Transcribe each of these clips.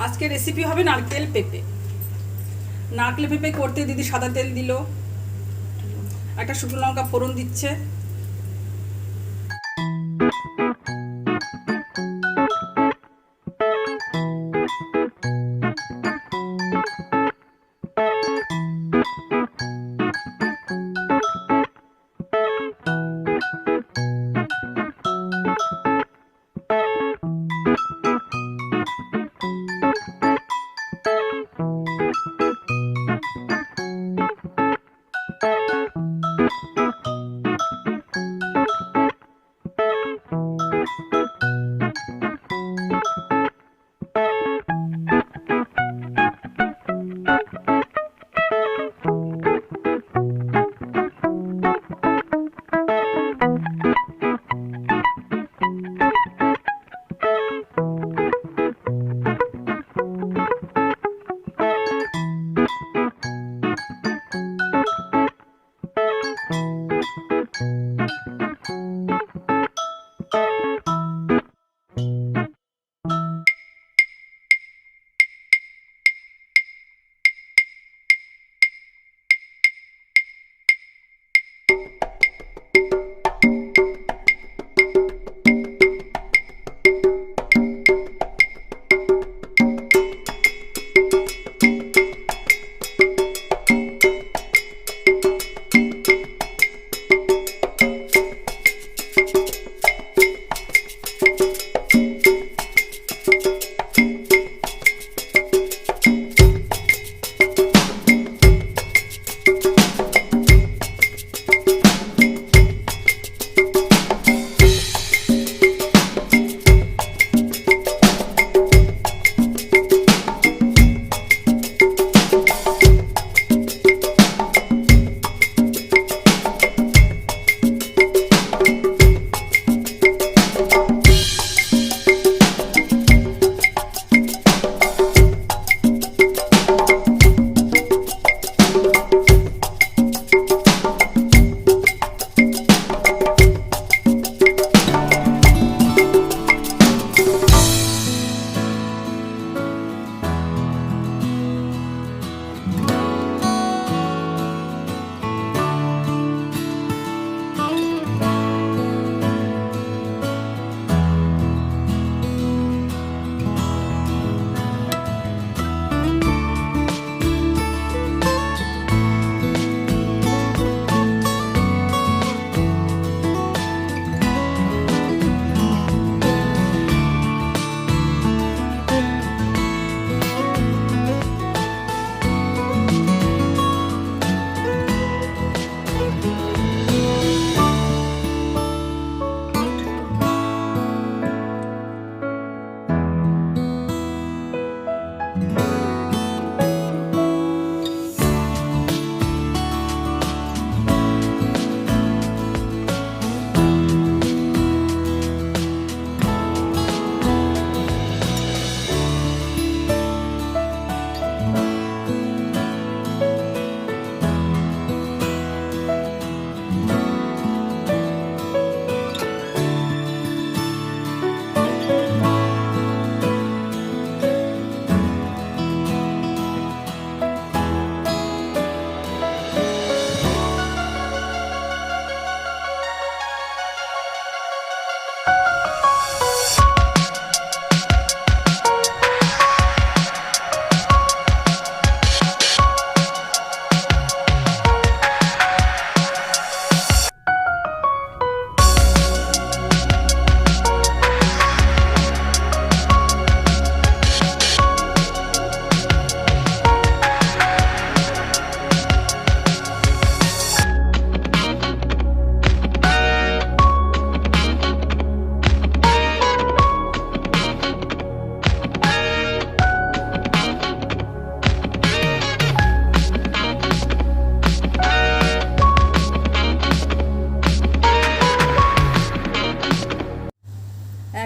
আজকে রেসিপি হবে নারকেল পেঁপে। নারকেল পেঁপে করতে দিদি সাদা তেল দিল, একটা শুকনো লঙ্কা ফোড়ন দিচ্ছে,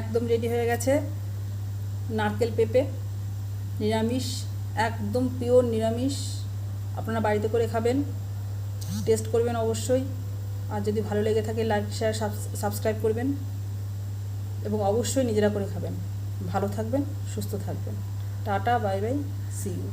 একদম রেডি হয়ে গেছে নারকেল পেঁপে নিরামিষ, একদম পিওর নিরামিষ। আপনারা বাড়িতে করে খাবেন, টেস্ট করবেন অবশ্যই। আর যদি ভালো লেগে থাকে লাইক শেয়ার সাবস্ক্রাইব করবেন এবং অবশ্যই নিজেরা করে খাবেন। ভালো থাকবেন, সুস্থ থাকবেন। Tata, bye bye, see you.